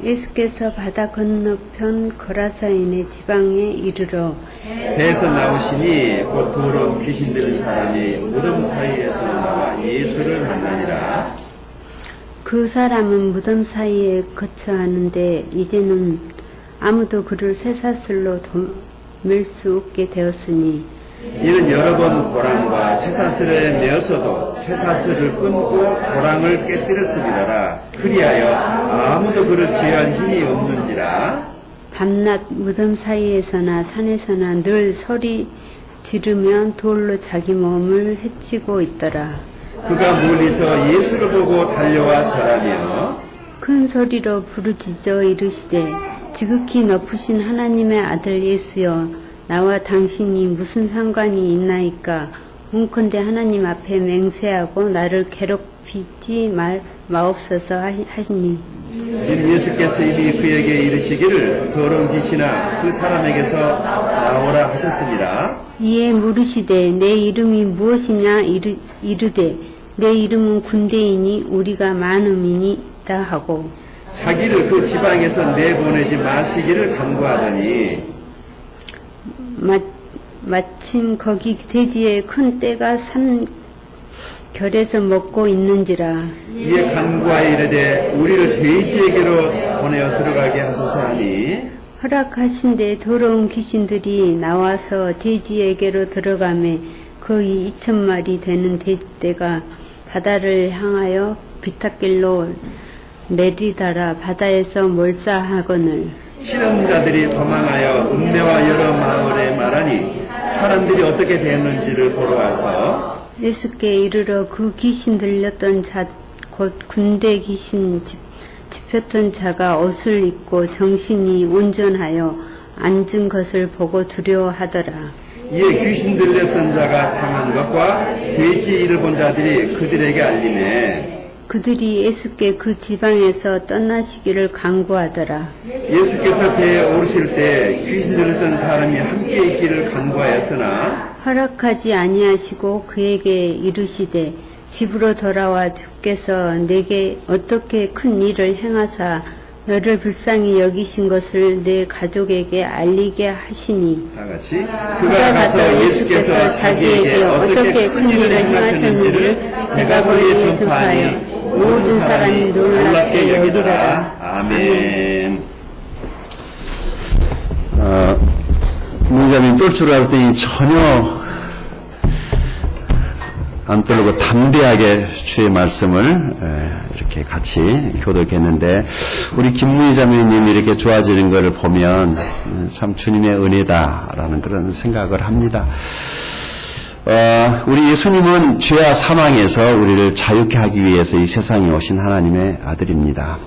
예수께서 바다 건너편 거라사인의 지방에 이르러 배에서 나오시니 곧 더러운 귀신 들린 사람이 무덤 사이에서 나와 예수를 만나니라. 그 사람은 무덤 사이에 거처하는데 이제는 아무도 그를 쇠사슬로 밀 수 없게 되었으니 이는 여러 번 고랑과 쇠사슬에 메었어도 쇠사슬을 끊고 고랑을 깨뜨렸으리라. 그리하여 아무도 그를 제어할 힘이 없는지라. 밤낮 무덤 사이에서나 산에서나 늘 소리 지르며 돌로 자기 몸을 해치고 있더라. 그가 멀리서 예수를 보고 달려와 절하며 큰 소리로 부르짖어 이르시되 지극히 높으신 하나님의 아들 예수여 나와 당신이 무슨 상관이 있나이까. 온컨대 하나님 앞에 맹세하고 나를 괴롭히지 마옵소서 하시니 예수께서 이미 그에게 이르시기를 더러운 귀신아 그 사람에게서 나오라 하셨습니다. 이에 물으시되 내 이름이 무엇이냐 이르되 내 이름은 군대이니 우리가 많음이니이다 하고 자기를 그 지방에서 내보내지 마시기를 간구하더니 마침 거기 대지에 큰 떼가 산 결에서 먹고 있는지라. 이에 간구하여 이르되 우리를 돼지에게로 보내어 들어가게 하소서 하니 허락하신데 더러운 귀신들이 나와서 돼지에게로 들어가매 거의 2,000마리 되는 돼지떼가 바다를 향하여 비탈길로 내리다라 바다에서 몰사하거늘 실험자들이 도망하여 읍내와 여러 마을에 말하니 사람들이 어떻게 되었는지를 보러 와서 예수께 이르러 그 귀신 들렸던 자 곧 군대 귀신 집혔던 자가 옷을 입고 정신이 온전하여 앉은 것을 보고 두려워하더라. 이에 귀신 들렸던 자가 당한 것과 돼지 일을 본 자들이 그들에게 알림해 그들이 예수께 그 지방에서 떠나시기를 간구하더라. 예수께서 배에 오르실 때 귀신 들렸던 사람이 함께 있기를 간구하였으나 허락하지 아니하시고 그에게 이르시되 집으로 돌아와 주께서 내게 어떻게 큰 일을 행하사 너를 불쌍히 여기신 것을 내 가족에게 알리게 하시니 다같이 그가 가서 예수께서 자기에게 어떻게 큰 일을 행하셨는지를 대가보리에 전파하니 모든 사람이 놀랍게 여기더라. 아멘. 문자님 쫄 줄 알았더니 전혀 안 떨고 담대하게 주의 말씀을 이렇게 같이 교독했는데 우리 김문희 자매님이 이렇게 좋아지는 것을 보면 참 주님의 은혜다라는 그런 생각을 합니다. 우리 예수님은 죄와 사망에서 우리를 자유케 하기 위해서 이 세상에 오신 하나님의 아들입니다.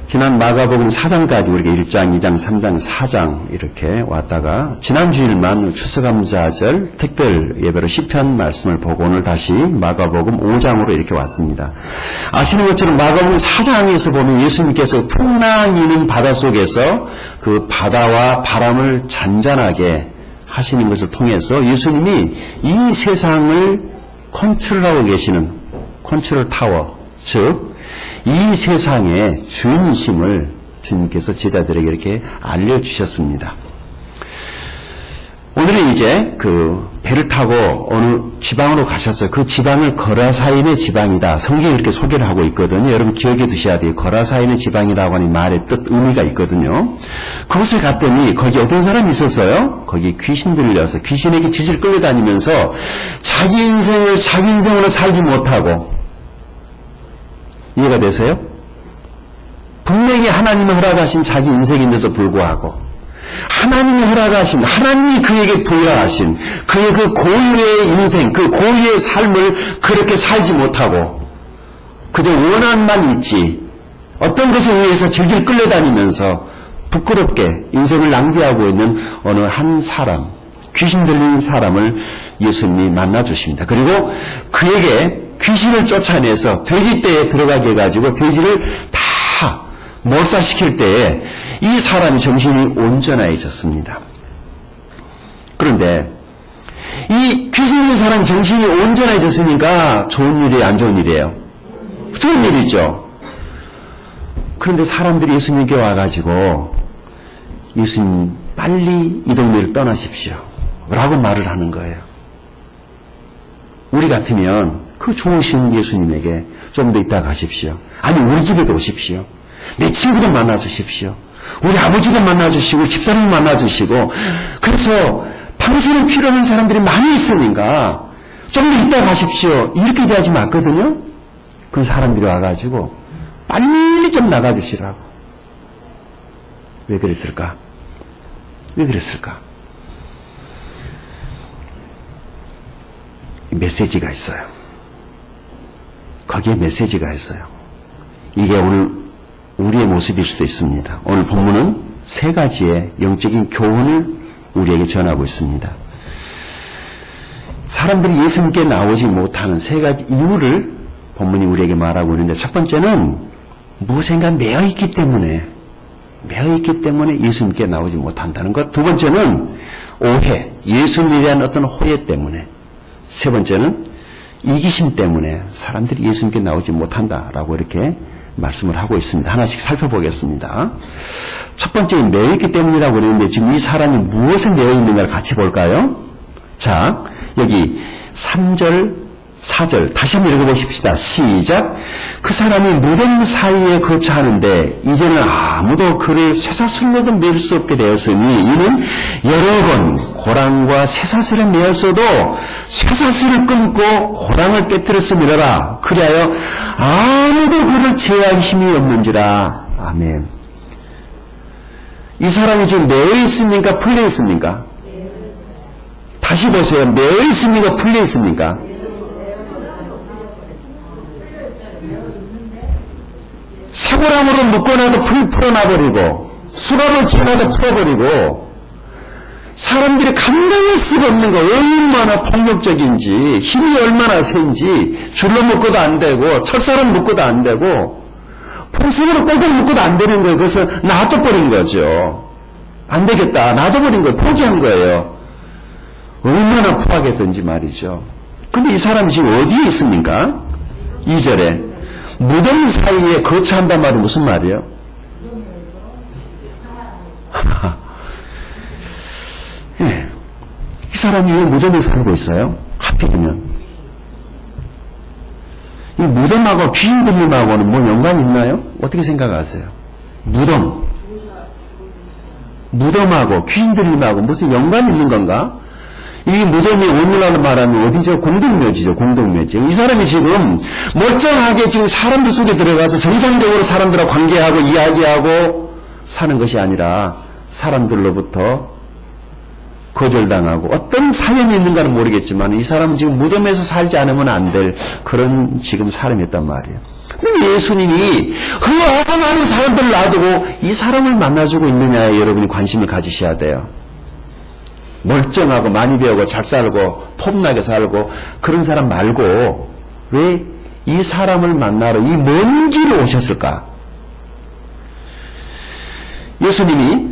지난 마가복음 4장까지 우리가 1장, 2장, 3장, 4장 이렇게 왔다가 지난 주일만 추수감사절 특별 예배로 시편 말씀을 보고 오늘 다시 마가복음 5장으로 이렇게 왔습니다. 아시는 것처럼 마가복음 4장에서 보면 예수님께서 풍랑이는 바다 속에서 그 바다와 바람을 잔잔하게 하시는 것을 통해서 예수님이 이 세상을 컨트롤하고 계시는 컨트롤 타워, 즉 이 세상의 주인심을 주님께서 제자들에게 이렇게 알려주셨습니다. 오늘은 이제 그 배를 타고 어느 지방으로 가셨어요. 그 지방을 거라사인의 지방이다. 성경이 이렇게 소개를 하고 있거든요. 여러분 기억해 두셔야 돼요. 거라사인의 지방이라고 하는 말의 뜻, 의미가 있거든요. 그곳을 갔더니 거기 어떤 사람이 있었어요. 거기 귀신 들려서 귀신에게 질질 끌려다니면서 자기 인생으로 살지 못하고 이해가 되세요? 분명히 하나님이 허락하신 자기 인생인데도 불구하고 하나님이 허락하신, 하나님이 그에게 부여하신 그의 그 고유의 인생, 그 고유의 삶을 그렇게 살지 못하고 그저 원한만 있지 어떤 것에 의해서 질질 끌려다니면서 부끄럽게 인생을 낭비하고 있는 어느 한 사람, 귀신 들린 사람을 예수님이 만나주십니다. 그리고 그에게 귀신을 쫓아내서 돼지떼에 들어가게 해가지고 돼지를 다 몰사시킬 때에 이 사람이 정신이 온전해졌습니다. 그런데 이 귀신 들린 사람 정신이 온전해졌으니까 좋은 일이에요, 안 좋은 일이에요? 좋은 일이죠. 그런데 사람들이 예수님께 와가지고 예수님 빨리 이 동네를 떠나십시오 라고 말을 하는 거예요. 우리 같으면 그 좋으신 예수님에게 좀 더 있다 가십시오. 아니 우리 집에도 오십시오. 내 친구도 만나주십시오. 우리 아버지도 만나주시고 집사님 만나주시고 그래서 당신을 필요한 사람들이 많이 있으니까 좀 더 있다 가십시오. 이렇게 얘기하지 않거든요. 그 사람들이 와가지고 빨리 좀 나가주시라고. 왜 그랬을까? 왜 그랬을까? 메시지가 있어요. 거기에 메시지가 있어요. 이게 오늘 우리의 모습일 수도 있습니다. 오늘 본문은 세 가지의 영적인 교훈을 우리에게 전하고 있습니다. 사람들이 예수님께 나오지 못하는 세 가지 이유를 본문이 우리에게 말하고 있는데 첫 번째는 무엇인가 매여있기 때문에 예수님께 나오지 못한다는 것. 두 번째는 오해, 예수님에 대한 어떤 호해 때문에. 세 번째는 이기심 때문에 사람들이 예수님께 나오지 못한다라고 이렇게 말씀을 하고 있습니다. 하나씩 살펴보겠습니다. 첫 번째 매여있기 때문이라고 그러는데 지금 이 사람이 무엇에 매여있는가를 같이 볼까요? 자, 여기 3절 4절 다시 한번 읽어보십시다. 시작. 그 사람이 무덤 사이에 거처하는데 이제는 아무도 그를 쇠사슬로도 맬 수 없게 되었으니 이는 여러 번 고랑과 쇠사슬에 매었어도 쇠사슬을 끊고 고랑을 깨뜨렸음이라. 그리하여 아무도 그를 제어할 힘이 없는지라. 아멘. 이 사람이 지금 매여 있습니까? 풀려 있습니까? 다시 보세요. 매여 있습니까? 풀려 있습니까? 사고랑으로 묶어놔도 풀어놔버리고 수갑을 지어놔도 풀어버리고 사람들이 감당할 수가 없는 거 얼마나 폭력적인지 힘이 얼마나 센지 줄로 묶어도 안 되고 철사로 묶어도 안 되고 풀수으로 꽁꽁 묶어도 안 되는 거예요. 그래서 놔둬버린 거죠. 안 되겠다. 놔둬버린 거예요. 포기한 거예요. 얼마나 푸하겠든지 말이죠. 근데 이 사람이 지금 어디에 있습니까? 2절에 무덤 사이에 거처한단 말이 무슨 말이에요? 예. 이 사람이 왜 무덤에 살고 있어요? 하필이면. 이 무덤하고 귀신 들림하고는 뭐 연관이 있나요? 어떻게 생각하세요? 무덤하고 귀신 들림하고 무슨 연관이 있는 건가? 이 무덤이 오늘날로 말하면 어디죠? 공동묘지죠. 공동묘지. 이 사람이 지금 멀쩡하게 지금 사람들 속에 들어가서 정상적으로 사람들하고 관계하고 이야기하고 사는 것이 아니라 사람들로부터 거절당하고 어떤 사연이 있는가는 모르겠지만 이 사람은 지금 무덤에서 살지 않으면 안 될 그런 지금 사람이었단 말이에요. 그럼 예수님이 많은 사람들을 놔두고 이 사람을 만나주고 있느냐에 여러분이 관심을 가지셔야 돼요. 멀쩡하고 많이 배우고 잘 살고 폼나게 살고 그런 사람 말고 왜 이 사람을 만나러 이 먼 길을 오셨을까? 예수님이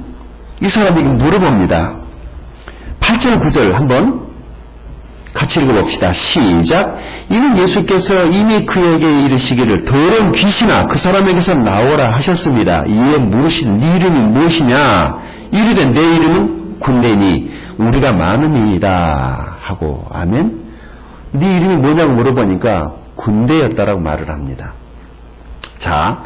이 사람에게 물어봅니다. 8절 9절 한번 같이 읽어봅시다. 시작. 이는 예수께서 이미 그에게 이르시기를 더러운 귀신아 그 사람에게서 나오라 하셨습니다. 이에 물으시되 네 이름이 무엇이냐? 이르되 내 이름은 군대니 우리가 많음이다 하고 아멘. 네 이름이 뭐냐고 물어보니까 군대였다라고 말을 합니다. 자,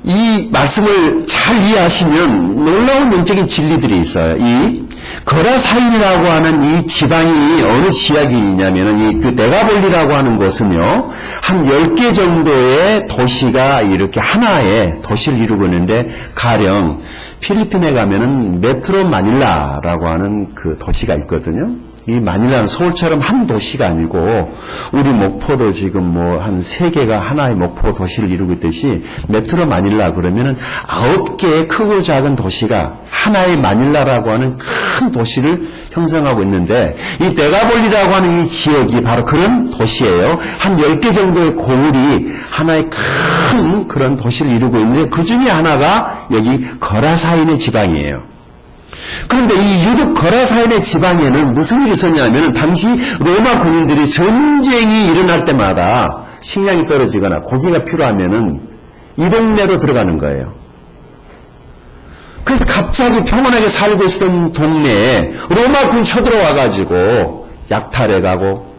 이 말씀을 잘 이해하시면 놀라운 영적인 진리들이 있어요. 이 거라사인이라고 하는 이 지방이 어느 지역이냐면은 이 그 네가볼리라고 하는 곳은요 한 10개 정도의 도시가 이렇게 하나의 도시를 이루고 있는데 가령 필리핀에 가면은 메트로 마닐라라고 하는 그 도시가 있거든요. 이 마닐라는 서울처럼 한 도시가 아니고 우리 목포도 지금 뭐 한 3개가 하나의 목포 도시를 이루고 있듯이 메트로 마닐라 그러면은 9개의 크고 작은 도시가 하나의 마닐라라고 하는 큰 도시를 형성하고 있는데 이 네가볼리라고 하는 이 지역이 바로 그런 도시예요. 한 10개 정도의 고을이 하나의 큰 그런 도시를 이루고 있는데 그 중에 하나가 여기 거라사인의 지방이에요. 그런데 이 유독 거라사인의 지방에는 무슨 일이 있었냐면 당시 로마 군인들이 전쟁이 일어날 때마다 식량이 떨어지거나 고기가 필요하면은 이 동네로 들어가는 거예요. 그래서 갑자기 평온하게 살고 있었던 동네에 로마군 쳐들어와가지고 약탈해가고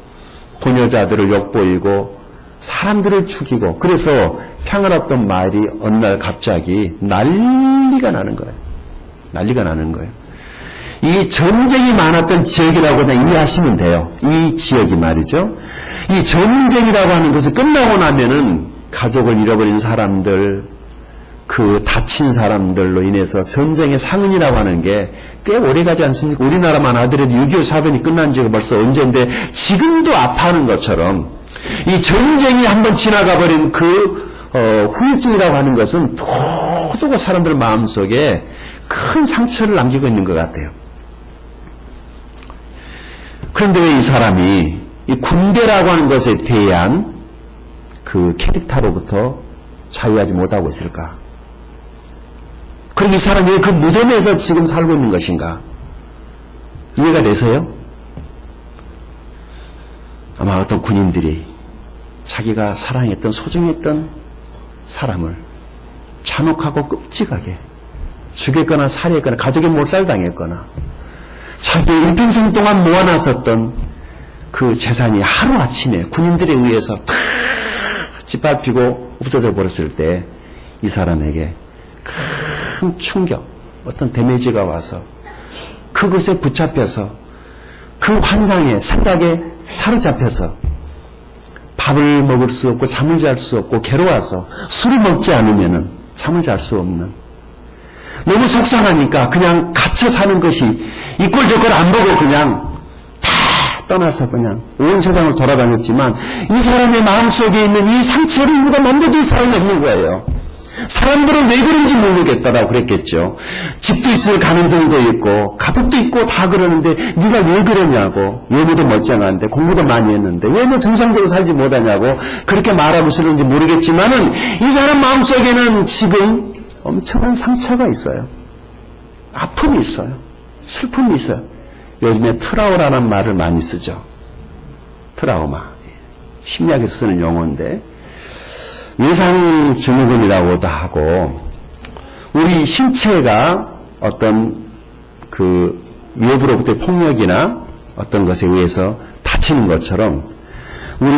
도녀자들을 욕보이고 사람들을 죽이고 그래서 평화롭던 마을이 어느 날 갑자기 난리가 나는 거예요. 난리가 나는 거예요. 이 전쟁이 많았던 지역이라고 그냥 이해하시면 돼요. 이 지역이 말이죠. 이 전쟁이라고 하는 것이 끝나고 나면은 가족을 잃어버린 사람들, 그 다친 사람들로 인해서 전쟁의 상흔이라고 하는 게 꽤 오래가지 않습니까? 우리나라만 하더라도 6.25 사변이 끝난 지가 벌써 언젠데 지금도 아파하는 것처럼 이 전쟁이 한번 지나가 버린 그 후유증이라고 하는 것은 두고두고 사람들 마음속에 큰 상처를 남기고 있는 것 같아요. 그런데 왜 이 사람이 이 군대라고 하는 것에 대한 그 캐릭터로부터 자유하지 못하고 있을까? 그럼 이 사람이 왜 그 무덤에서 지금 살고 있는 것인가? 이해가 되세요? 아마 어떤 군인들이 자기가 사랑했던 소중했던 사람을 잔혹하고 끔찍하게 죽였거나 살해했거나 가족의 몰살당했거나 자기 일평생 동안 모아놨었던 그 재산이 하루아침에 군인들에 의해서 다 짓밟히고 없어져 버렸을 때 이 사람에게 큰 충격, 어떤 데미지가 와서 그것에 붙잡혀서 그 환상에 생각에 사로잡혀서 밥을 먹을 수 없고 잠을 잘 수 없고 괴로워서 술을 먹지 않으면 잠을 잘 수 없는 너무 속상하니까 그냥 갇혀 사는 것이 이 꼴 저 꼴 안 보고 그냥 다 떠나서 그냥 온 세상을 돌아다녔지만 이 사람의 마음속에 있는 이 상처를 누가 만져줄 사람이 없는 거예요. 사람들은 왜 그런지 모르겠다라고 그랬겠죠. 집도 있을 가능성도 있고 가족도 있고 다 그러는데 네가 왜 그러냐고 외모도 멀쩡한데 공부도 많이 했는데 왜 너 정상적으로 살지 못하냐고 그렇게 말하고 싶은지 모르겠지만은 이 사람 마음속에는 지금 엄청난 상처가 있어요. 아픔이 있어요. 슬픔이 있어요. 요즘에 트라우마라는 말을 많이 쓰죠. 트라우마. 심리학에서 쓰는 용어인데 외상증후군이라고도 하고 우리 신체가 어떤 그 외부로부터의 폭력이나 어떤 것에 의해서 다치는 것처럼 우리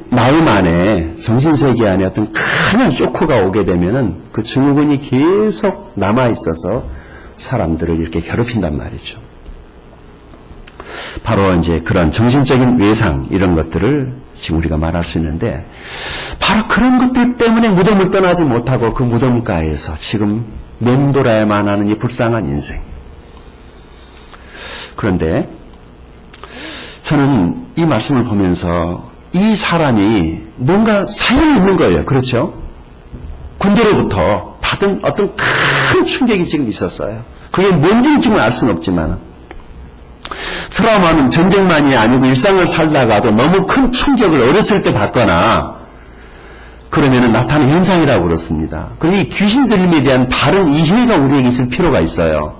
마음 안에 정신세계 안에 어떤 큰 쇼크가 오게 되면은 그 증후군이 계속 남아있어서 사람들을 이렇게 괴롭힌단 말이죠. 바로 이제 그런 정신적인 외상 이런 것들을 지금 우리가 말할 수 있는데 바로 그런 것들 때문에 무덤을 떠나지 못하고 그 무덤가에서 지금 맴돌아야만 하는 이 불쌍한 인생. 그런데 저는 이 말씀을 보면서 이 사람이 뭔가 사연이 있는 거예요. 그렇죠? 군대로부터 받은 어떤 큰 충격이 지금 있었어요. 그게 뭔지는 지금 알 수는 없지만 트라우마는 전쟁만이 아니고 일상을 살다가도 너무 큰 충격을 어렸을 때 받거나 그러면 나타나는 현상이라고 그렇습니다. 그리고 이 귀신 들림에 대한 바른 이해가 우리에게 있을 필요가 있어요.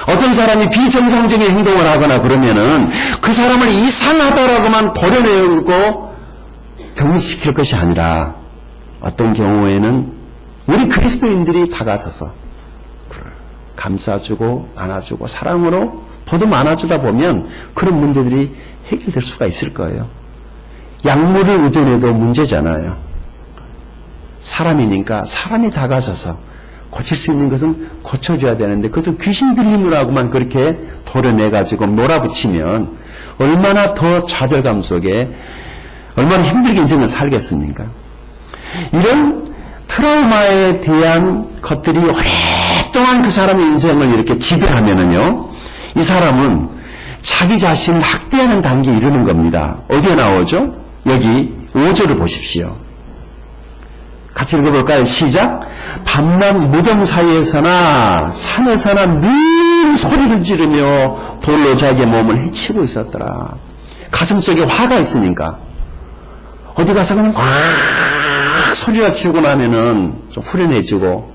어떤 사람이 비정상적인 행동을 하거나 그러면은 그 사람을 이상하다라고만 도려내고 경시킬 것이 아니라 어떤 경우에는 우리 그리스도인들이 다가서서 감싸주고 안아주고 사랑으로 보듬 안아주다 보면 그런 문제들이 해결될 수가 있을 거예요. 약물을 의존해도 문제잖아요. 사람이니까 사람이 다가서서 고칠 수 있는 것은 고쳐줘야 되는데 그것을 귀신 들림으로 하고만 그렇게 도려내가지고 몰아붙이면 얼마나 더 좌절감 속에 얼마나 힘들게 인생을 살겠습니까? 이런 트라우마에 대한 것들이 오랫동안 그 사람의 인생을 이렇게 지배하면은요, 이 사람은 자기 자신을 학대하는 단계에 이르는 겁니다. 어디에 나오죠? 여기 5절을 보십시오. 같이 읽어볼까요? 시작. 밤낮 무덤 사이에서나 산에서나 늘 소리를 지르며 돌로 자기의 몸을 해치고 있었더라. 가슴속에 화가 있으니까 어디 가서 그냥 확 소리가 치고 나면은 좀 후련해지고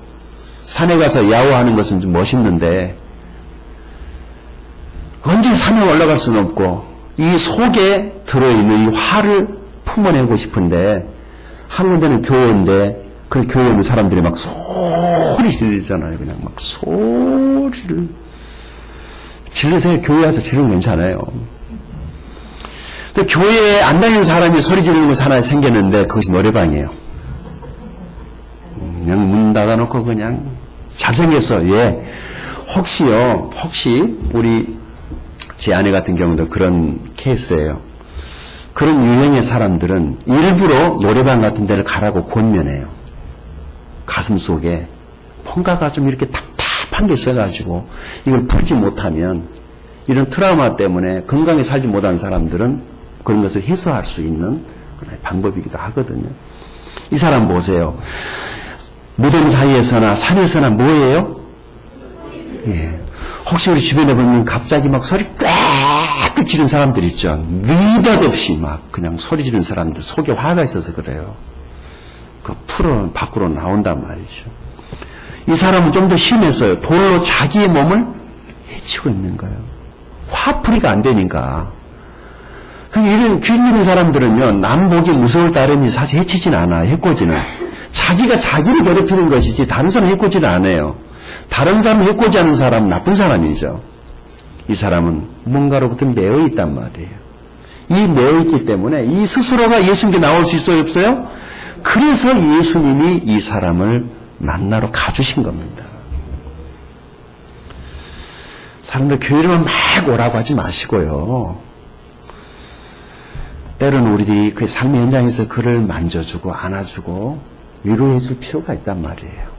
산에 가서 야호하는 것은 좀 멋있는데 언제 산에 올라갈 수는 없고 이 속에 들어있는 이 화를 품어내고 싶은데 한 군데는 교회인데 그래서 교회에 있는 사람들이 막 소리 지르잖아요. 그냥 막 소리를 질르세요. 교회 와서 지르면 괜찮아요. 근데 교회에 안 다니는 사람이 소리 지르는 곳 하나 생겼는데 그것이 노래방이에요. 그냥 문 닫아놓고 그냥 잘생겼어. 예. 혹시 우리 제 아내 같은 경우도 그런 케이스예요. 그런 유형의 사람들은 일부러 노래방 같은 데를 가라고 권면해요. 가슴 속에 뭔가가 좀 이렇게 답답한 게 있어가지고 이걸 풀지 못하면 이런 트라우마 때문에 건강히 살지 못하는 사람들은 그런 것을 해소할 수 있는 방법이기도 하거든요. 이 사람 보세요. 무덤 사이에서나 산에서나 뭐예요? 예. 혹시 우리 주변에 보면 갑자기 막 소리 꽥 지르는 사람들 있죠. 느닷없이 막 그냥 소리 지르는 사람들 속에 화가 있어서 그래요. 그 밖으로 나온단 말이죠. 이 사람은 좀 더 심했어요. 돌로 자기의 몸을 해치고 있는 거예요. 화풀이가 안 되니까. 이런 귀신 있는 사람들은요, 남 보기 무서울 따름이 사실 해치진 않아요. 해코지는. 자기가 자기를 괴롭히는 것이지 다른 사람 해코지는 않아요. 다른 사람 해코지 하는 사람은 나쁜 사람이죠. 이 사람은 뭔가로부터 매여 있단 말이에요. 이 매여 있기 때문에 이 스스로가 예수님께 나올 수 있어요, 없어요? 그래서 예수님이 이 사람을 만나러 가주신 겁니다. 사람들 교회로만 막 오라고 하지 마시고요. 때로는 우리들이 그 삶의 현장에서 그를 만져주고 안아주고 위로해줄 필요가 있단 말이에요.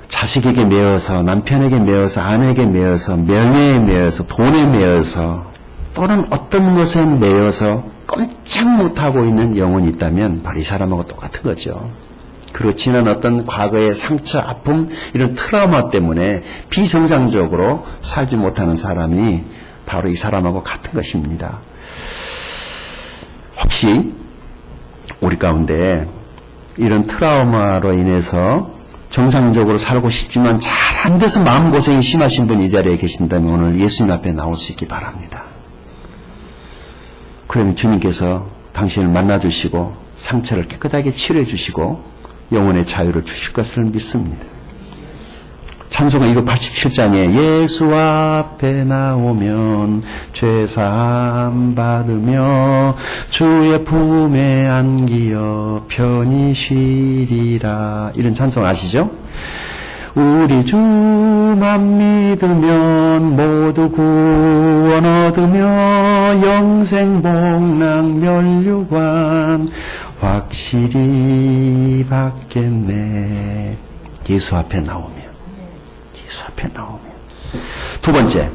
자식에게 매여서, 남편에게 매여서, 아내에게 매여서, 명예에 매여서, 돈에 매여서, 또는 어떤 것에 매여서 꼼짝 못하고 있는 영혼이 있다면 바로 이 사람하고 똑같은 거죠. 그리고 지난 어떤 과거의 상처, 아픔, 이런 트라우마 때문에 비정상적으로 살지 못하는 사람이 바로 이 사람하고 같은 것입니다. 혹시 우리 가운데 이런 트라우마로 인해서 정상적으로 살고 싶지만 잘 안 돼서 마음고생이 심하신 분이 이 자리에 계신다면 오늘 예수님 앞에 나올 수 있기 바랍니다. 그러면 주님께서 당신을 만나주시고 상처를 깨끗하게 치료해 주시고 영혼의 자유를 주실 것을 믿습니다. 찬송가 287장에 예수 앞에 나오면 죄사함 받으며 주의 품에 안기어 편히 쉬리라. 이런 찬송 아시죠? 우리 주만 믿으면 모두 구원 얻으며 영생 복락 면류관 확실히 받겠네. 예수 앞에 나오면. 예수 앞에 나오면. 두 번째,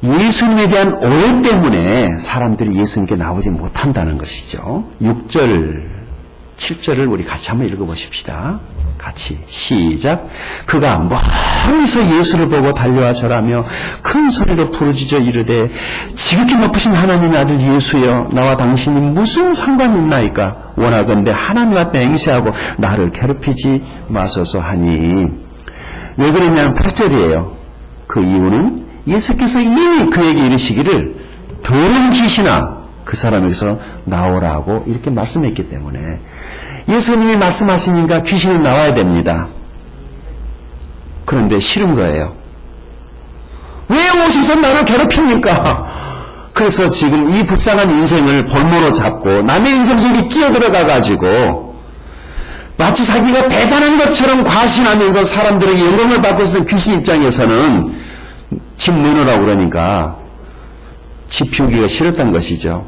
예수님에 대한 오해 때문에 사람들이 예수님께 나오지 못한다는 것이죠. 6절, 7절을 우리 같이 한번 읽어보십시다. 같이 시작. 그가 멀리서 예수를 보고 달려와 절하며 큰 소리로 부르짖어 이르되 지극히 높으신 하나님의 아들 예수여, 나와 당신이 무슨 상관이 있나이까? 원하건대 하나님 앞에 맹세하고 나를 괴롭히지 마소서 하니. 왜 그랬냐면 8절이에요. 그 이유는 예수께서 이미 그에게 이르시기를 더러운 귀신아 그 사람에게서 나오라고 이렇게 말씀했기 때문에 예수님이 말씀하시니까 귀신은 나와야 됩니다. 그런데 싫은 거예요. 왜 오셔서 나를 괴롭힙니까? 그래서 지금 이 불쌍한 인생을 볼모로 잡고 남의 인생 속에 끼어들어가가지고 마치 자기가 대단한 것처럼 과신하면서 사람들에게 영광을 받고 있는 귀신 입장에서는 집 내놓으라고 그러니까 집 피우기가 싫었던 것이죠.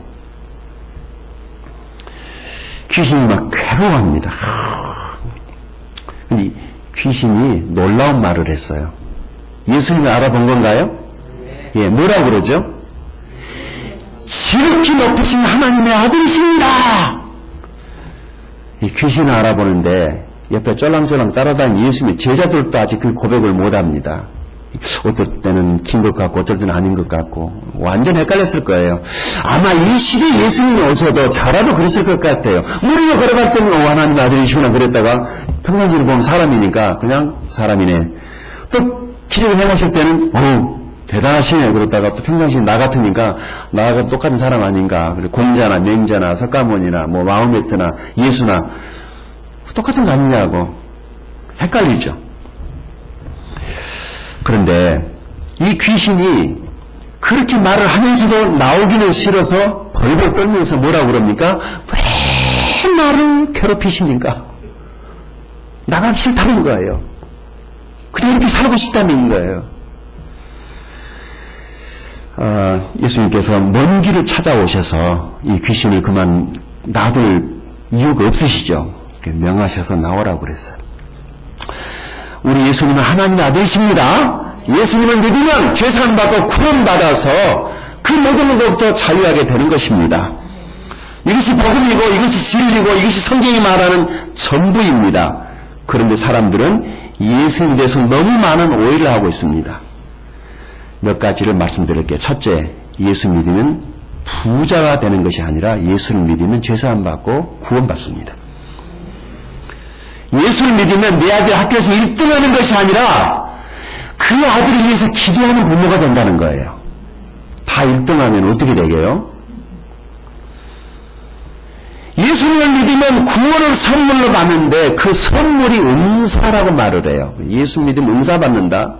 귀신이 막 괴로워합니다. 근데 귀신이 놀라운 말을 했어요. 예수님이 알아본 건가요? 예, 뭐라고 그러죠? 지극히 높으신 하나님의 아들이십니다. 이 귀신을 알아보는데 옆에 쫄랑쫄랑 따라다니는 예수님의 제자들도 아직 그 고백을 못합니다. 어떨 때는 긴 것 같고 어떨 때는 아닌 것 같고 완전 헷갈렸을 거예요. 아마 이 시대에 예수님이 오셔도 저라도 그랬을 것 같아요. 무리가 걸어갈 때는 하나님 아들이시구나 그랬다가 평상시를 보면 사람이니까 그냥 사람이네. 또 기도를 행하실 때는 대단하시네. 그러다가 또 평상시에 나 같으니까 나하고 똑같은 사람 아닌가. 그리고 공자나 맹자나 석가모니나 뭐 마호메트나 예수나 똑같은 거 아니냐고 헷갈리죠. 그런데 이 귀신이 그렇게 말을 하면서도 나오기는 싫어서 벌벌 떨면서 뭐라고 그럽니까? 왜 나를 괴롭히십니까? 나가기 싫다는 거예요. 그냥 이렇게 살고 싶다는 거예요. 예수님께서 먼 길을 찾아오셔서 이 귀신을 그만 놔둘 이유가 없으시죠. 명하셔서 나오라고 그랬어요. 우리 예수님은 하나님의 아들이십니다. 예수님을 믿으면 죄사함 받고 구원받아서 그 모든 것부터 자유하게 되는 것입니다. 이것이 복음이고 이것이 진리고 이것이 성경이 말하는 전부입니다. 그런데 사람들은 예수님에 대해서 너무 많은 오해를 하고 있습니다. 몇 가지를 말씀드릴게요. 첫째, 예수 믿으면 부자가 되는 것이 아니라 예수를 믿으면 죄사함 받고 구원받습니다. 예수를 믿으면 내 아들 학교에서 1등하는 것이 아니라 그 아들을 위해서 기도하는 부모가 된다는 거예요. 다 1등하면 어떻게 되게요? 예수님을 믿으면 구원을 선물로 받는데 그 선물이 은사라고 말을 해요. 예수 믿으면 은사 받는다.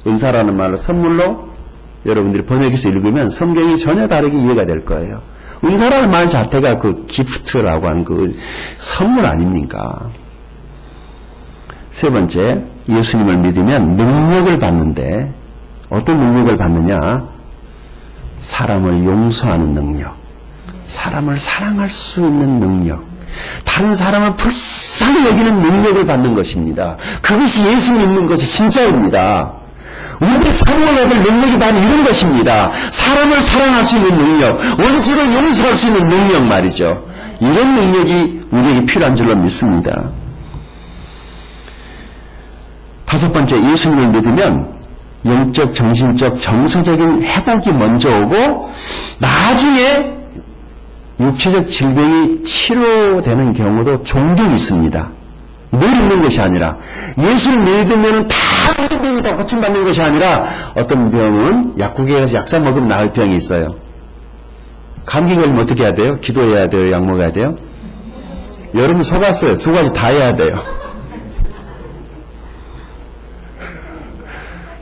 은사라는 말을 선물로 여러분들이 번역해서 읽으면 성경이 전혀 다르게 이해가 될 거예요. 은사라는 말 자체가 그 기프트라고 하는 그 선물 아닙니까? 세 번째, 예수님을 믿으면 능력을 받는데 어떤 능력을 받느냐? 사람을 용서하는 능력, 사람을 사랑할 수 있는 능력, 다른 사람을 불쌍히 여기는 능력을 받는 것입니다. 그것이 예수 믿는 것이 진짜입니다. 우리의 사랑을 얻을 능력이 바로 이런 것입니다. 사람을 사랑할 수 있는 능력, 원수를 용서할 수 있는 능력 말이죠. 이런 능력이 우리에게 필요한 줄로 믿습니다. 다섯 번째, 예수님을 믿으면 영적, 정신적, 정서적인 회복이 먼저 오고 나중에 육체적 질병이 치료되는 경우도 종종 있습니다. 늘 있는 것이 아니라 예수를 믿으면 다 모든 병이 다 고침받는 것이 아니라 어떤 병은 약국에 가서 약사 먹으면 나을 병이 있어요. 감기 걸리면 어떻게 해야 돼요? 기도해야 돼요? 약 먹어야 돼요? 여러분 속았어요. 두 가지 다 해야 돼요.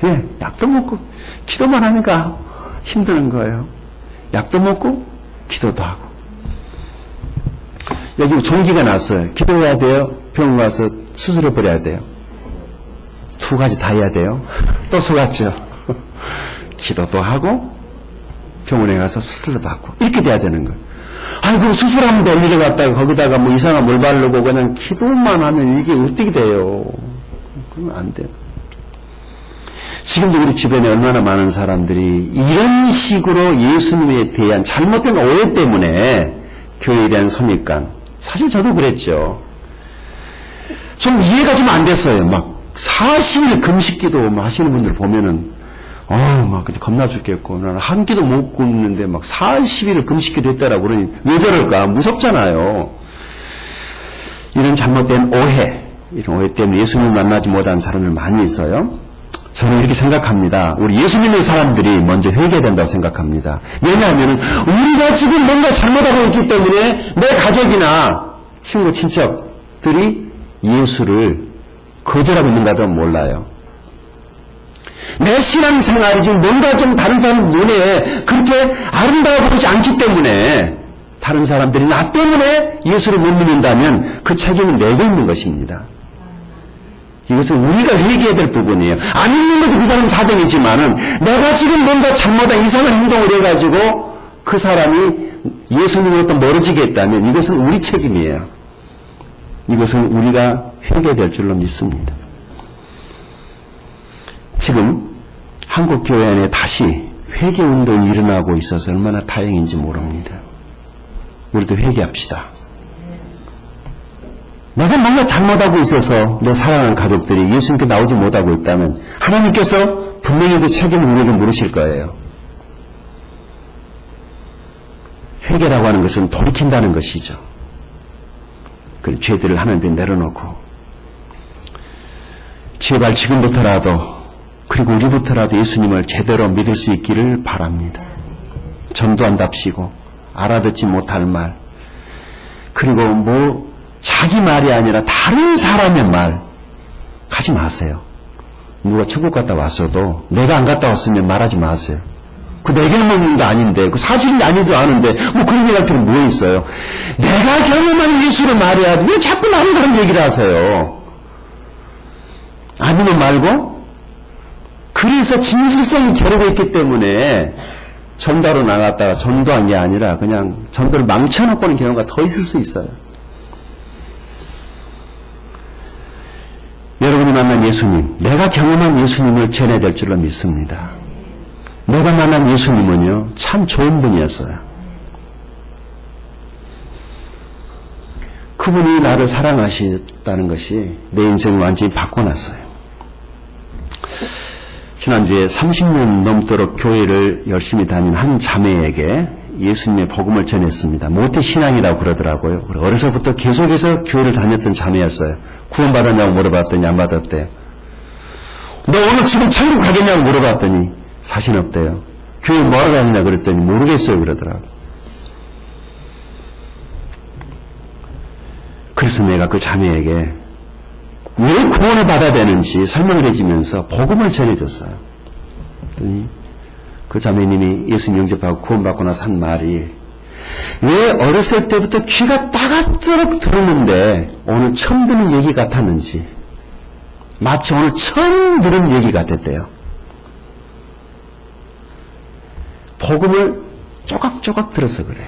예, 약도 먹고 기도만 하니까 힘드는 거예요. 약도 먹고 기도도 하고. 여기 종기가 났어요. 기도해야 돼요? 병원 가서 수술해 버려야 돼요? 두 가지 다 해야 돼요? 또 속았죠? 기도도 하고 병원에 가서 수술도 받고 이렇게 돼야 되는 거예요. 아이고 수술하면 될 일을 갖다가 거기다가 뭐 이상한 물 바르고 그냥 기도만 하면 이게 어떻게 돼요? 그러면 안 돼요. 지금도 우리 주변에 얼마나 많은 사람들이 이런 식으로 예수님에 대한 잘못된 오해 때문에 교회에 대한 선입관, 사실 저도 그랬죠. 좀 이해가 좀 안 됐어요. 막 40일 금식기도 하시는 분들 보면은 막 겁나 죽겠고 나는 한 끼도 못 굶는데 막 40일을 금식기도 했다라고 그러니 왜 저럴까? 무섭잖아요. 이런 잘못된 오해, 이런 오해 때문에 예수님을 만나지 못한 사람들 많이 있어요. 저는 이렇게 생각합니다. 우리 예수 믿는 사람들이 먼저 회개해야 된다고 생각합니다. 왜냐하면 우리가 지금 뭔가 잘못하고 있기 때문에 내 가족이나 친구, 친척들이 예수를 거절하고 있는가도 몰라요. 내 신앙생활이 지금 뭔가 좀 다른 사람 눈에 그렇게 아름다워 보이지 않기 때문에 다른 사람들이 나 때문에 예수를 못 믿는다면 그 책임은 내게 있는 것입니다. 이것은 우리가 회개해야 될 부분이에요. 안 믿는 것은 그 사람 사정이지만은 내가 지금 뭔가 잘못한 이상한 행동을 해가지고 그 사람이 예수님으로부터 멀어지게 했다면 이것은 우리 책임이에요. 이것은 우리가 회개해야 될 줄로 믿습니다. 지금 한국 교회 안에 다시 회개운동이 일어나고 있어서 얼마나 다행인지 모릅니다. 우리도 회개합시다. 내가 뭔가 잘못하고 있어서 내 사랑하는 가족들이 예수님께 나오지 못하고 있다면 하나님께서 분명히 그 책임을 우리에게 물으실 거예요. 회개라고 하는 것은 돌이킨다는 것이죠. 그 죄들을 하나님께 내려놓고 제발 지금부터라도 그리고 우리부터라도 예수님을 제대로 믿을 수 있기를 바랍니다. 전도한답시고 알아듣지 못할 말, 그리고 자기 말이 아니라 다른 사람의 말 하지 마세요. 누가 천국 갔다 왔어도 내가 안 갔다 왔으면 말하지 마세요. 그 내 경험인 거 아닌데, 그 사실이 아니도 아는데, 그런 얘기 할 필요는 뭐 있어요? 내가 경험한 예수를 말해야 돼. 왜 자꾸 다른 사람 얘기를 하세요? 아니면 말고? 그래서 진실성이 결여되어 있기 때문에 전도하러 나갔다가 전도한 게 아니라 그냥 전도를 망쳐놓고 오는 경우가 더 있을 수 있어요. 여러분이 만난 예수님, 내가 경험한 예수님을 전해야 될 줄로 믿습니다. 내가 만난 예수님은요, 참 좋은 분이었어요. 그분이 나를 사랑하셨다는 것이 내 인생을 완전히 바꿔놨어요. 지난주에 30년 넘도록 교회를 열심히 다닌 한 자매에게 예수님의 복음을 전했습니다. 모태 신앙이라고 그러더라고요. 어려서부터 계속해서 교회를 다녔던 자매였어요. 구원받았냐고 물어봤더니 안 받았대요. 너 오늘 지금 천국 가겠냐고 물어봤더니 자신 없대요. 교회 뭐하러 다니냐 그랬더니 모르겠어요 그러더라고요. 그래서 내가 그 자매에게 왜 구원을 받아야 되는지 설명을 해주면서 복음을 전해줬어요. 그 자매님이 예수님 영접하고 구원받고 나서 한 말이, 왜 어렸을 때부터 귀가 따갑도록 들었는데 오늘 처음 듣는 얘기 같았는지, 마치 오늘 처음 들은 얘기 같았대요. 복음을 조각조각 들어서 그래요.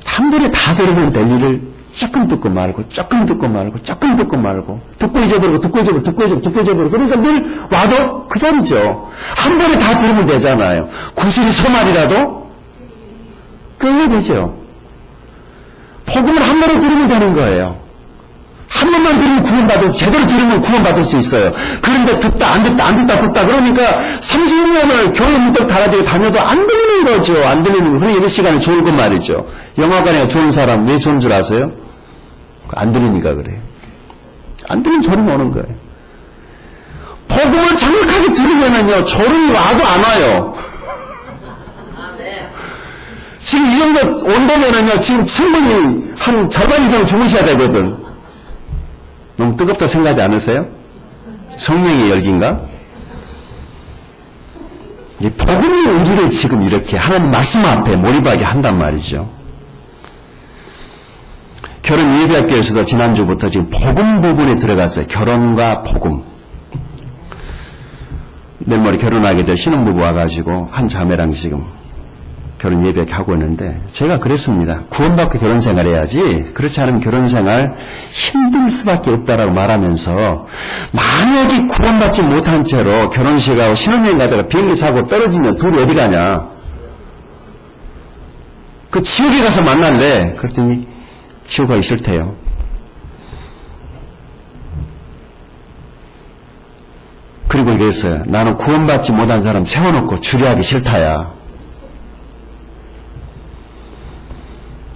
한 번에 다 들으면 될 일을 조금 듣고 말고, 조금 듣고 말고, 조금 듣고 말고, 듣고 잊어버리고, 듣고 잊어버리고, 듣고 잊어버리고, 듣고 잊어버리고, 그러니까 늘 와도 그 자리죠. 한 번에 다 들으면 되잖아요. 구슬이 서말이라도 껴야 되죠. 복음을 한 번에 들으면 되는 거예요. 한 번만 들으면 구원받을 수, 제대로 들으면 구원받을 수 있어요. 그런데 듣다, 안 듣다, 안 듣다, 듣다, 그러니까 30년을 교회 문턱 달아지고 다녀도 안 들리는 거죠. 안 들리는 거. 그러니까 이런 시간이 좋은 것 말이죠. 영화관에 좋은 사람 왜 좋은 줄 아세요? 안 들리니까 그래요. 안 들리면 졸음이 오는 거예요. 복음을 정확하게 들으면은요, 졸음이 와도 안 와요. 지금 이 정도 온도면은요, 지금 충분히 한 절반 이상 주무셔야 되거든. 너무 뜨겁다 생각하지 않으세요? 성령의 열기인가? 이 복음이 우리를 지금 이렇게 하나님 말씀 앞에 몰입하게 한단 말이죠. 결혼 예배학교에서도 지난주부터 지금 복음 부분에 들어갔어요. 결혼과 복음. 내일 모레 결혼하게 될 신혼부부 와가지고 한 자매랑 지금 결혼 예배학교 하고 있는데, 제가 그랬습니다. 구원받고 결혼생활 해야지, 그렇지 않으면 결혼생활 힘들 수밖에 없다라고 말하면서, 만약에 구원받지 못한 채로 결혼식하고 신혼여행 가다가 비행기 사고 떨어지면 둘이 어디 가냐? 그 지옥에 가서 만날래? 그랬더니 지옥 가기 싫대요. 그리고 이랬어요. 나는 구원받지 못한 사람 세워놓고 주례하기 싫다야.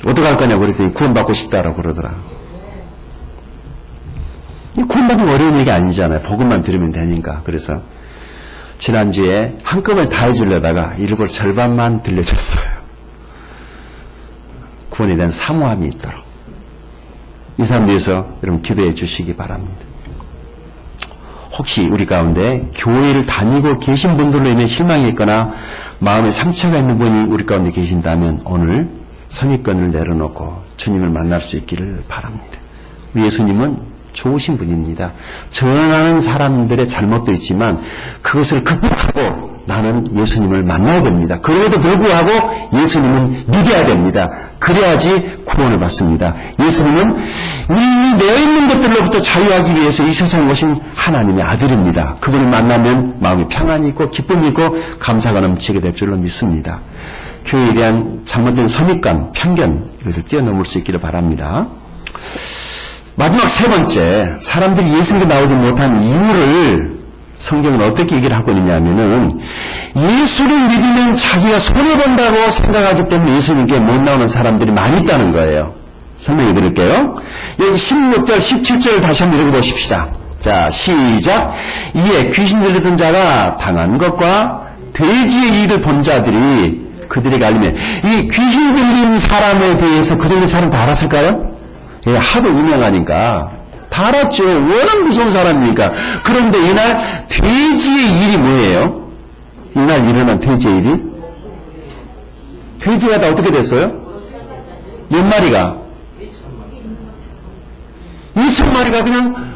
어떡할 거냐고 그랬더니 구원받고 싶다라고 그러더라. 구원받는 어려운 얘기 아니잖아요. 복음만 들으면 되니까. 그래서 지난주에 한꺼번에 다 해주려다가 일부러 절반만 들려줬어요. 구원에 대한 사모함이 있도록. 이 사람 위해서 여러분 기도해 주시기 바랍니다. 혹시 우리 가운데 교회를 다니고 계신 분들로 인해 실망이 있거나 마음에 상처가 있는 분이 우리 가운데 계신다면 오늘 선입견을 내려놓고 주님을 만날 수 있기를 바랍니다. 예수님은 좋으신 분입니다. 전하는 사람들의 잘못도 있지만 그것을 극복하고 나는 예수님을 만나야 됩니다. 그럼에도 불구하고 예수님은 믿어야 됩니다. 그래야지 구원을 받습니다. 예수님은 우리 내어있는 것들로부터 자유하기 위해서 이 세상에 오신 하나님의 아들입니다. 그분을 만나면 마음에 평안이 있고 기쁨이 있고 감사가 넘치게 될 줄로 믿습니다. 교회에 대한 잘못된 선입관, 편견, 이것을 뛰어넘을 수 있기를 바랍니다. 마지막 세 번째, 사람들이 예수님께 나오지 못한 이유를 성경은 어떻게 얘기를 하고 있느냐면은, 예수를 믿으면 자기가 손해본다고 생각하기 때문에 예수님께 못 나오는 사람들이 많이 있다는 거예요. 설명해 드릴게요. 여기 16절, 17절 다시 한번 읽어보십시다. 자, 시작. 이에 귀신 들리던 자가 당한 것과 돼지의 일을 본 자들이 그들에게 알리면, 이 귀신 들린 사람에 대해서 그 동네 사람 다 알았을까요? 예, 하도 유명하니까 다 알았죠. 워낙 무서운 사람이니까. 그런데 이날 돼지의 일이 뭐예요? 이날 일어난 돼지의 일이? 돼지가 다 어떻게 됐어요? 몇 마리가? 2,000마리가 그냥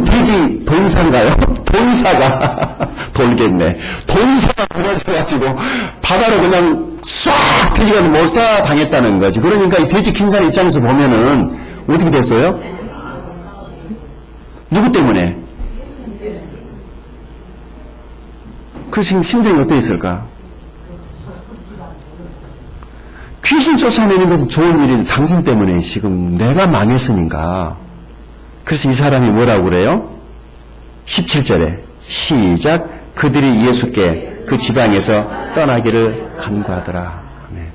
돼지 동사인가요? 동사가 돌겠네. 동사가 무너져가지고 바다로 그냥 싹 돼지가 몰사 당했다는 거지. 그러니까 이 돼지 킹산 입장에서 보면은 어떻게 됐어요? 누구 때문에? 그 지금 심정이 어떠했을까? 귀신 쫓아내는 것은 좋은 일인데 당신 때문에 지금 내가 망했으니까. 그래서 이 사람이 뭐라고 그래요? 17절에 시작. 그들이 예수께 그 지방에서 떠나기를 간구하더라. 네.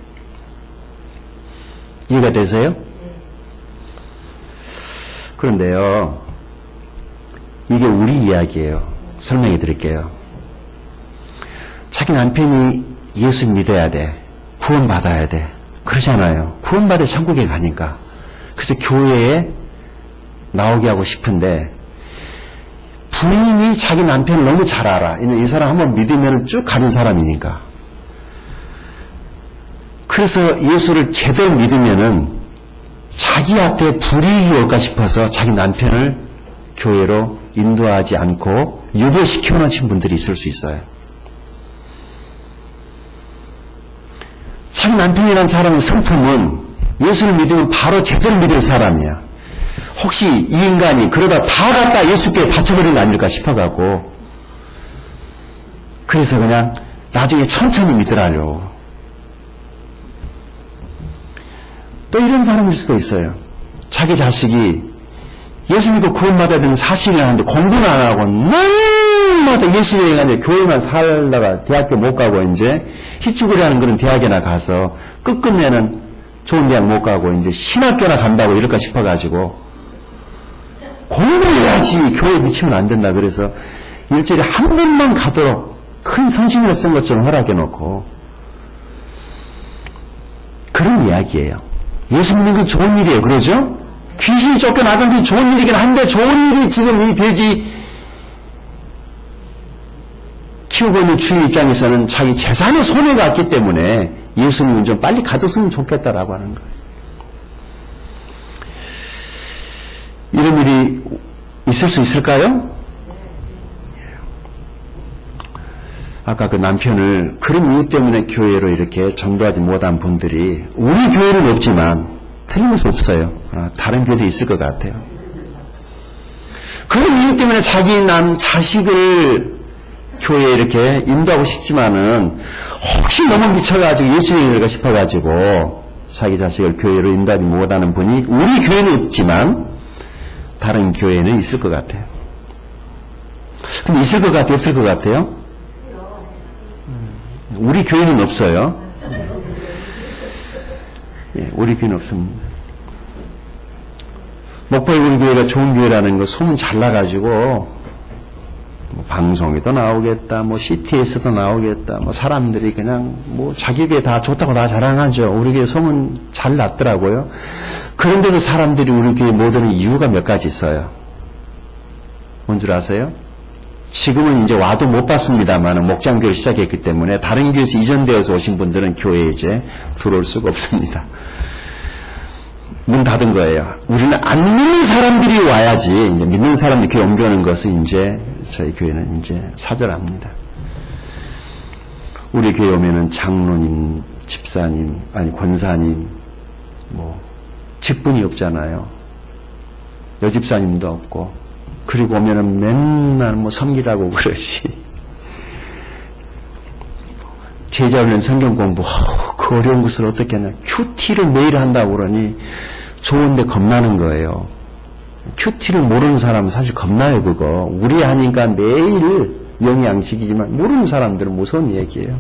이해가 되세요? 그런데요, 이게 우리 이야기예요. 설명해 드릴게요. 자기 남편이 예수 믿어야 돼. 구원받아야 돼. 그러잖아요. 구원받아 천국에 가니까. 그래서 교회에 나오게 하고 싶은데 부인이 자기 남편을 너무 잘 알아. 이 사람 한번 믿으면 쭉 가는 사람이니까. 그래서 예수를 제대로 믿으면은 자기한테 불이익이 올까 싶어서 자기 남편을 교회로 인도하지 않고 유배시켜 놓으신 분들이 있을 수 있어요. 자기 남편이라는 사람의 성품은 예수를 믿으면 바로 제대로 믿을 사람이야. 혹시 이 인간이 그러다 다 갖다 예수께 바쳐버린 거 아닐까 싶어갖고, 그래서 그냥 나중에 천천히 믿으라고. 또 이런 사람일 수도 있어요. 자기 자식이 예수 믿고 구원받아야 되는 사실이라는데 공부는 안 하고 날마다 예수 얘기하는데 교회만 살다가 대학교 못 가고 이제 희쭈그리하는 그런 대학에나 가서 끝끝내는 좋은 대학 못 가고 이제 신학교나 간다고 이럴까 싶어가지고 공부해야지 교회에 미치면 안 된다. 그래서 일주일에 한 번만 가도록 큰 선심을 쓴 것처럼 허락해놓고 그런 이야기예요. 예수 믿는 건 좋은 일이에요. 그러죠? 귀신이 쫓겨나간 게 좋은 일이긴 한데 좋은 일이 지금 이 돼지 키우고 있는 주인 입장에서는 자기 재산에 손해가 왔기 때문에 예수님은 좀 빨리 가졌으면 좋겠다라고 하는 거예요. 이런 일이 있을 수 있을까요? 아까 그 남편을 그런 이유 때문에 교회로 이렇게 전도하지 못한 분들이 우리 교회는 없지만 틀림없이 없어요. 다른 교회도 있을 것 같아요. 그런 이유 때문에 자기 자식을 교회에 이렇게 인도하고 싶지만은 혹시 너무 미쳐가지고 예수님일까 싶어가지고 자기 자식을 교회로 인도하지 못하는 분이 우리 교회는 없지만 다른 교회는 있을 것 같아요. 근데 있을 것 같아요? 없을 것 같아요? 우리 교회는 없어요. 예, 우리 교회는 없습니다. 목포의 우리 교회가 좋은 교회라는 거 소문 잘 나가지고 뭐 방송에도 나오겠다, 뭐 CT에서도 나오겠다, 뭐 사람들이 그냥 뭐 자기 교회 다 좋다고 다 자랑하죠. 우리 교회 소문 잘 났더라고요. 그런데도 사람들이 우리 교회 못 오는 이유가 몇 가지 있어요. 뭔 줄 아세요? 지금은 이제 와도 못 봤습니다만 목장교회를 시작했기 때문에 다른 교회에서 이전되어서 오신 분들은 교회에 이제 들어올 수가 없습니다. 문 닫은 거예요. 우리는 안 믿는 사람들이 와야지 이제 믿는 사람들이 교회 옮겨오는 것을 이제 저희 교회는 이제 사절합니다. 우리 교회 오면은 장로님, 집사님, 아니 권사님, 뭐 직분이 없잖아요. 여집사님도 없고. 그리고 오면은 맨날 뭐 섬기라고 그러지. 제자훈련 성경 공부, 그 어려운 것을 어떻게 하냐. 큐티를 매일 한다고 그러니 좋은데 겁나는 거예요. 큐티를 모르는 사람은 사실 겁나요, 그거. 우리 하니까 매일 영양식이지만 모르는 사람들은 무서운 얘기예요.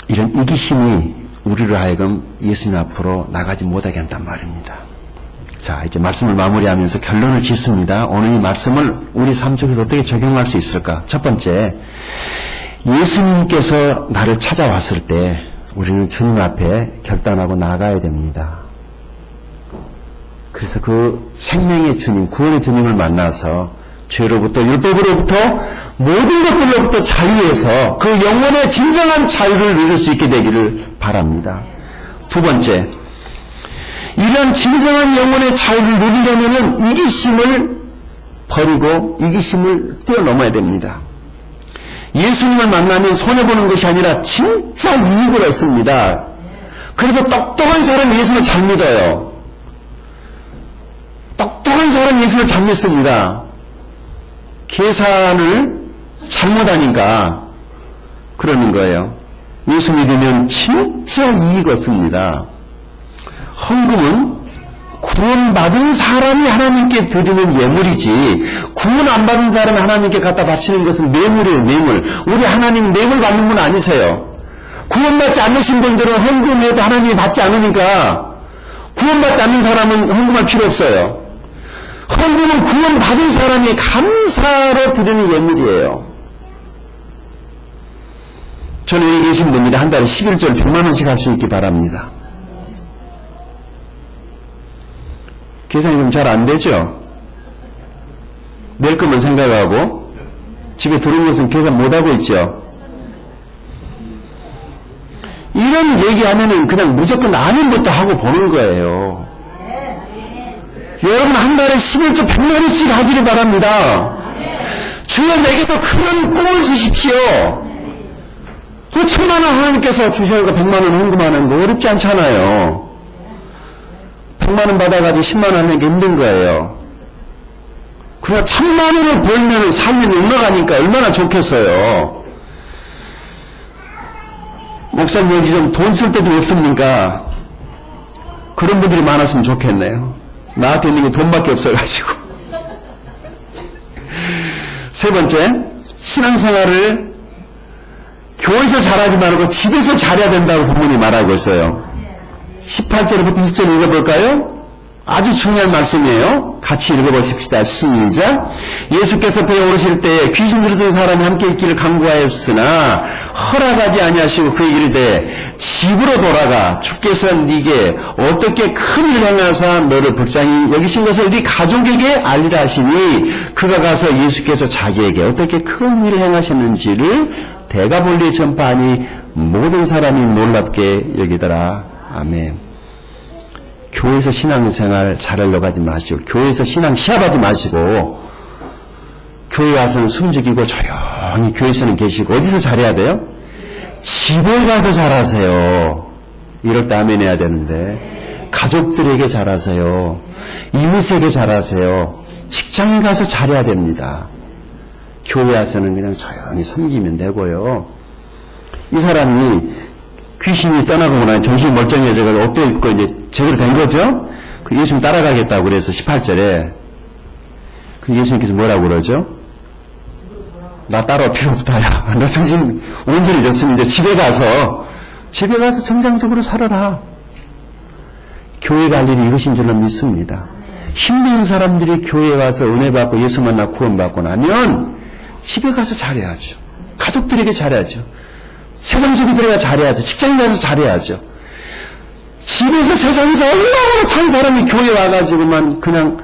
이런 이기심이 우리를 하여금 예수님 앞으로 나가지 못하게 한단 말입니다. 자, 이제 말씀을 마무리하면서 결론을 짓습니다. 오늘 이 말씀을 우리 삶 속에서 어떻게 적용할 수 있을까? 첫 번째, 예수님께서 나를 찾아왔을 때 우리는 주님 앞에 결단하고 나가야 됩니다. 그래서 그 생명의 주님, 구원의 주님을 만나서 죄로부터, 율법으로부터, 모든 것들로부터 자유해서 그 영혼의 진정한 자유를 누릴 수 있게 되기를 바랍니다. 두 번째, 이런 진정한 영혼의 자유를 누리려면 이기심을 버리고 이기심을 뛰어넘어야 됩니다. 예수님을 만나면 손해보는 것이 아니라 진짜 이익을 얻습니다. 그래서 똑똑한 사람이 예수를 잘 믿어요. 똑똑한 사람이 예수를 잘 믿습니다. 계산을 잘못하니까 그러는 거예요. 예수 믿으면 진짜 이익 얻습니다. 헌금은 구원받은 사람이 하나님께 드리는 예물이지 구원 안 받은 사람이 하나님께 갖다 바치는 것은 뇌물이에요. 뇌물. 우리 하나님 뇌물 받는 분 아니세요. 구원받지 않으신 분들은 헌금해도 하나님이 받지 않으니까 구원받지 않는 사람은 헌금할 필요 없어요. 헌금은 구원받은 사람이 감사로 드리는 예물이에요. 저는 여기 계신 분들이 한 달에 11절 100만 원씩 할 수 있기 바랍니다. 계산이 좀 잘 안 되죠? 낼 것만 생각하고 집에 들어온 것은 계산 못하고 있죠? 이런 얘기하면은 그냥 무조건 아는 것도 하고 보는 거예요. 여러분 한 달에 11조 100만 원씩 하기를 바랍니다. 주여 내게도 그런 꿈을 주십시오. 그 1000만 원 하나님께서 주셔서 100만 원 헌금하는 거 어렵지 않잖아요. 100만 원 받아가지고 10만 원 하는 게 힘든 거예요. 그러나 1000만 원을 벌면 삶이 넉넉하니까 얼마나 좋겠어요. 목사님 여기 좀 돈 쓸 때도 없습니까? 그런 분들이 많았으면 좋겠네요. 나한테 있는 게 돈밖에 없어가지고. 세 번째, 신앙생활을 교회에서 잘하지 말고 집에서 잘해야 된다고 본문이 말하고 있어요. 18절부터 20절 읽어볼까요? 아주 중요한 말씀이에요. 같이 읽어보십시다. 시작. 예수께서 배에 오르실 때에 귀신 들었던 사람이 함께 있기를 간구하였으나 허락하지 아니하시고 그에게 이르되 집으로 돌아가 주께서 네게 어떻게 큰 일을 행하사 너를 불쌍히 여기신 것을 네 가족에게 알리라 하시니 그가 가서 예수께서 자기에게 어떻게 큰 일을 행하셨는지를 대가볼리에 전파하니 모든 사람이 놀랍게 여기더라. 아멘. 교회에서 신앙생활 잘하려고 하지 마시고 교회에서 신앙 시합하지 마시고 교회 와서는 숨죽이고 조용히 교회에서는 계시고 어디서 잘해야 돼요? 집에 가서 잘하세요. 이럴 때 아멘 해야 되는데 가족들에게 잘하세요. 이웃에게 잘하세요. 직장에 가서 잘해야 됩니다. 교회 와서는 그냥 조용히 섬기면 되고요. 이 사람이 귀신이 떠나고 나면 정신이 멀쩡해져서 옷도 입고 이제 제대로 된 거죠? 그 예수님 따라가겠다고 그래서 18절에 그 예수님께서 뭐라고 그러죠? 나 따라올 필요 없다. 야, 너 정신 온전히 졌으니 이제 집에 가서 정상적으로 살아라. 교회 갈 일이 이것인 줄로 믿습니다. 힘든 사람들이 교회에 와서 은혜 받고 예수 만나 구원받고 나면 집에 가서 잘해야죠. 가족들에게 잘해야죠. 세상적인 들어가 잘해야죠. 직장에 가서 잘해야죠. 집에서 세상에서 얼마나 산 사람이 교회 와가지고만 그냥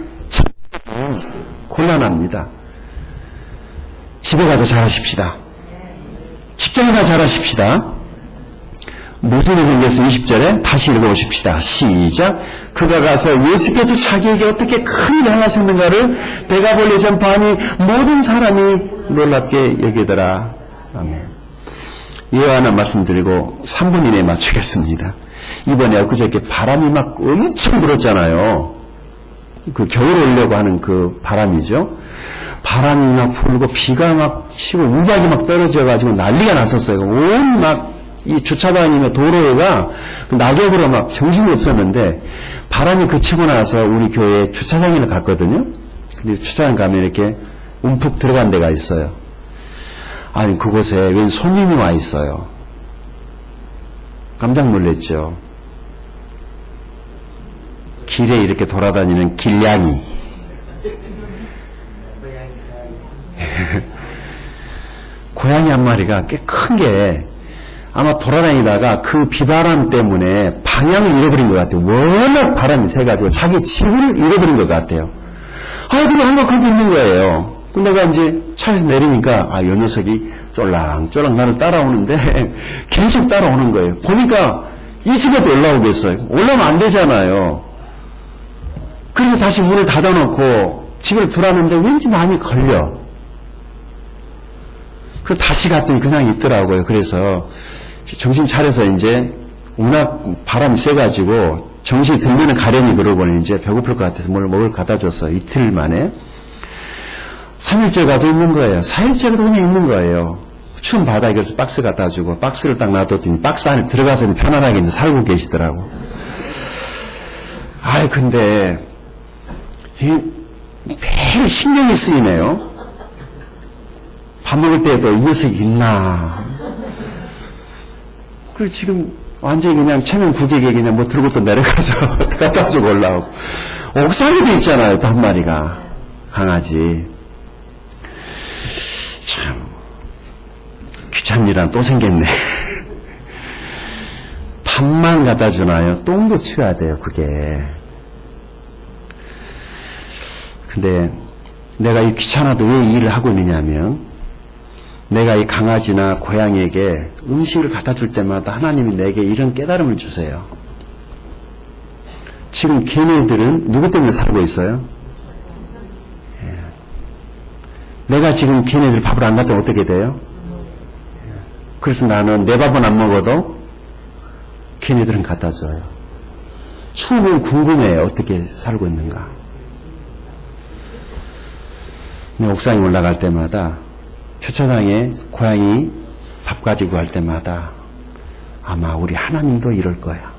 곤란합니다. 집에 가서 잘하십시다. 직장에 가서 잘하십시다. 무슨 일이 생겼어요? 20절에 다시 읽어보십시다. 시작. 그가 가서 예수께서 자기에게 어떻게 큰 일을 행하셨는가를 대가볼리 전파하니 모든 사람이 놀랍게 여기더라. 아멘. 이거 하나 말씀드리고 3분 이내에 맞추겠습니다. 이번에 엊그저께 바람이 막 엄청 불었잖아요. 그 겨울 오려고 하는 그 바람이죠. 바람이 막 불고 비가 막 치고 우박이 막 떨어져가지고 난리가 났었어요. 온 막 이 주차장이나 도로가 낙엽으로 막 정신이 없었는데 바람이 그치고 나서 우리 교회에 주차장에 갔거든요. 근데 주차장 가면 이렇게 움푹 들어간 데가 있어요. 아니 그곳에 웬 손님이 와 있어요. 깜짝 놀랐죠. 길에 이렇게 돌아다니는 길냥이. 고양이 한 마리가 꽤 큰 게 아마 돌아다니다가 그 비바람 때문에 방향을 잃어버린 것 같아요. 워낙 바람이 세가지고 자기 집을 잃어버린 것 같아요. 그냥 한번 그렇게 있는 거예요. 내가 이제 차에서 내리니까, 이 녀석이 쫄랑쫄랑 나를 따라오는데, 계속 따라오는 거예요. 보니까 이 집에도 올라오겠어요. 올라오면 안 되잖아요. 그래서 다시 문을 닫아놓고 집을 들어왔는데 왠지 마음이 걸려. 그래서 다시 갔더니 그냥 있더라고요. 그래서 정신 차려서 이제 워낙 바람이 세가지고 정신이 들면은 가려니 그러고는 이제 배고플 것 같아서 뭘 먹을 갖다 줬어요. 이틀 만에. 3일째 가도 있는 거예요. 4일째 가도 그냥 있는 거예요. 추운 바닥에 그래서 박스 갖다 주고 박스를 딱 놔뒀더니 박스 안에 들어가서 편안하게 이제 살고 계시더라고. 근데 매일 신경이 쓰이네요. 밥 먹을 때도 이 녀석이 있나. 그리고 지금 완전히 그냥 체면 구객에 그냥 뭐 들고 또 내려가서 갖다 주고 올라오고. 옥상에도 있잖아요, 또 한 마리가. 강아지. 참, 귀찮은 일 하나 또 생겼네. 밥만 갖다 주나요? 똥도 치워야 돼요, 그게. 근데 내가 이 귀찮아도 왜 이 일을 하고 있느냐면, 내가 이 강아지나 고양이에게 음식을 갖다 줄 때마다 하나님이 내게 이런 깨달음을 주세요. 지금 걔네들은 누구 때문에 살고 있어요? 내가 지금 걔네들 밥을 안 갖다 어떻게 돼요? 그래서 나는 내 밥은 안 먹어도 걔네들은 갖다 줘요. 추우면 궁금해요. 어떻게 살고 있는가. 내 옥상에 올라갈 때마다 주차장에 고양이 밥 가지고 갈 때마다 아마 우리 하나님도 이럴 거야.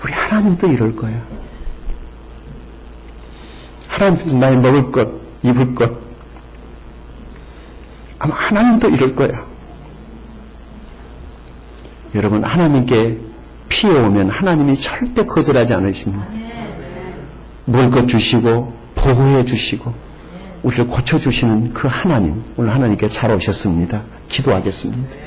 우리 하나님도 이럴 거야. 하나님도 나의 먹을 것, 입을 것, 아마 하나님도 이럴 거야. 여러분, 하나님께 피해오면 하나님이 절대 거절하지 않으십니다. 먹을 것 주시고, 보호해 주시고, 우리를 고쳐주시는 그 하나님, 오늘 하나님께 잘 오셨습니다. 기도하겠습니다.